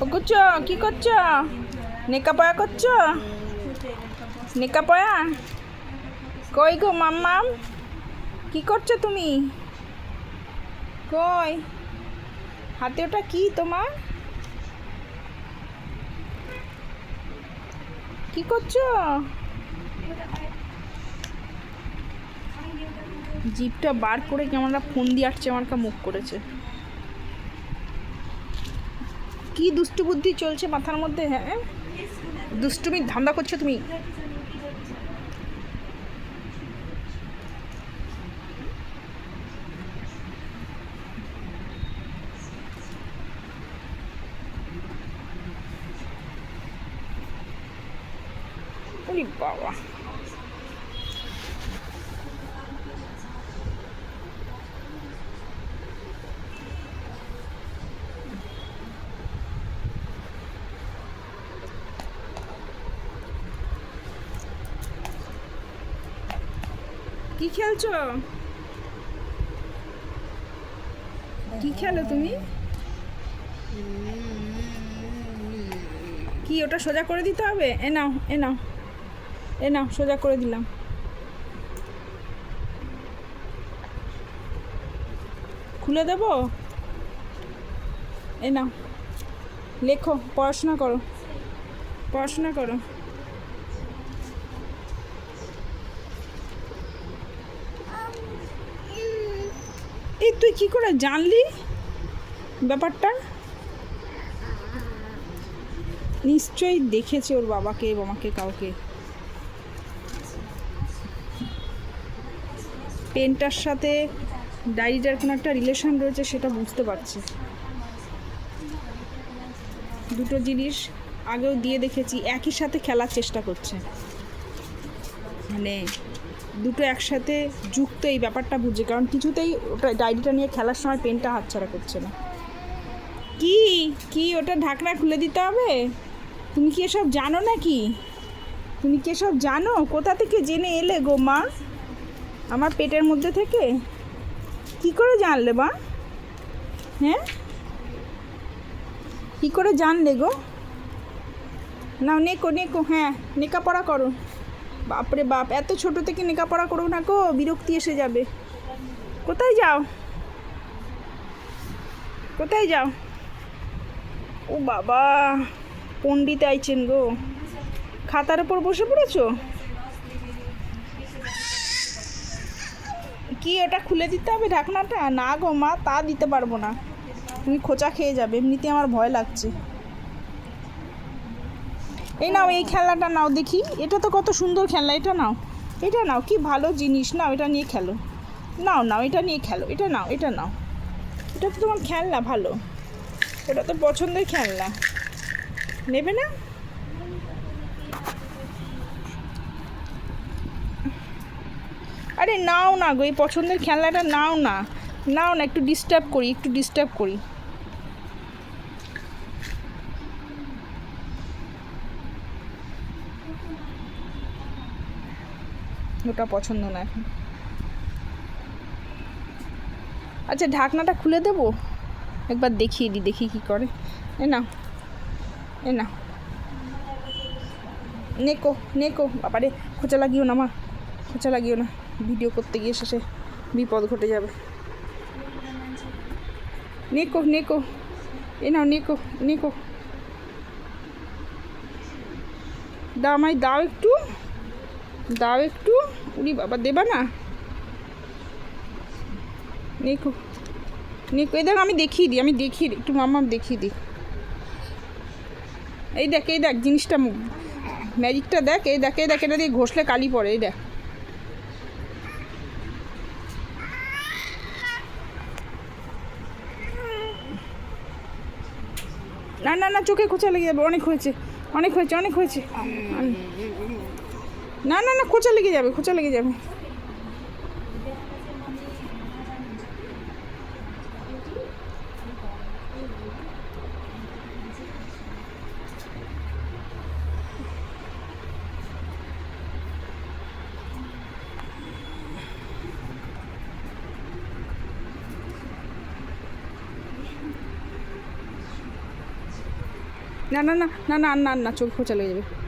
ও করছো কি করছো? নেকাপয়া করছো? নেকাপয়া? কই গো মাম্মাম, কি করছো তুমি? কই হাতে ওটা কি তোমার? কি করছো? জিভটা বার করে কেমন ফোন দিয়ে আসছে আমার মুখ করেছে। কি দুষ্টু বুদ্ধি চলছে মাথার মধ্যে? হ্যাঁ, দুষ্টুমি ধান্দা করছো তুমি। ওরে বাবা, কি খেলছো? কি খেলো তুমি? কি ওটা সোজা করে দিতে হবে? এ নাও, এ নাও, এ নাও, সোজা করে দিলাম। খুলে দেবো? এ নাও, লেখো, পড়াশোনা করো, পড়াশোনা করো। এই তুই কি করে জানলি ব্যাপারটা? নিশ্চয়ই দেখেছে ওর বাবাকে বাবাকে কাউকে। পেনটার সাথে ডায়েরিটার কোনো একটা রিলেশন রয়েছে, সেটা বুঝতে পারছি। দুটো জিনিস আগেও দিয়ে দেখেছি, একই সাথে খেলার চেষ্টা করছে, মানে দুটো একসাথে যুক্ত, এই ব্যাপারটা বুঝছে। কারণ কিছুতেই ওটা ডায়েরিটা নিয়ে খেলার সময় পেনটা হাতছাড়া করছে না। কি কি ওটা ঢাকনা খুলে দিতে হবে? তুমি কি এসব জানো নাকি? তুমি কি এসব জানো? কোথা থেকে জেনে এলে গো মা আমার পেটের মধ্যে থেকে? কি করে জানলে মা? হ্যাঁ, কি করে জানলে গো? নাও নেকো নেকো, হ্যাঁ নেকাপড়া করো। বাপরে বাপ, এত ছোট থেকে নেকাপড়া করো না গো, বিরক্তি এসে যাবে। কোথায় যাও? কোথায় যাও? ও বাবা, পণ্ডিত আইছেন গো। খাতার ওপর বসে পড়েছো? কি ওটা খুলে দিতে হবে ঢাকনাটা? না গো মা, তা দিতে পারবো না, তুমি খোঁচা খেয়ে যাবে, এমনিতে আমার ভয় লাগছে। এই নাও, এই খেলনাটা নাও দেখি, এটা তো কত সুন্দর খেলনা, এটা নাও, এটা নাও, কি ভালো জিনিস, নাও এটা নিয়ে খেলো। নাও নাও, এটা নিয়ে খেলো, এটা নাও, এটা নাও, এটা তো তোমার খেলনা ভালো, ওটা তো পছন্দের খেলনা, নেবে না? আরে নাও না গো, এই পছন্দের খেলনাটা নাও না, নাও না, একটু ডিস্টার্ব করি, একটু ডিস্টার্ব করি। ওটা পছন্দ না এখন। আচ্ছা, ঢাকনাটা খুলে দেবো, একবার দেখিয়ে দিই, দেখি কি করে। এ নাও, এ নাও, নেকো নেকো। বাবারে, খোঁচা লাগিও না মা, খোঁচা লাগিও না, ভিডিও করতে গিয়ে শেষে বিপদ ঘটে যাবে। নেকো নেকো, এ নাও নেকো নেকো, দাও আমায়, দাও একটু, দাও একটু। উড়ি বাবা, দেবা না? নেকো নেকো, এই দেখ, আমি দেখিয়ে দিই, আমি দেখিয়ে দিই একটু, মামা দেখিয়ে দিই। এই দেখ, এই দেখ জিনিসটা, ম্যাজিকটা দেখ, এই দেখ, এই দেখ, এটা দিয়ে ঘষলে কালি পড়ে, এই দেখ। না না না, চোখে খোঁচা লেগে যাবে, অনেক হয়েছে, অনেক হয়েছে, অনেক হয়েছে। না না না, খোঁচা লেগে যাবে, খোঁচা লেগে যাবে। না না না না না না না চোখ খোঁচা লেগে যাবে।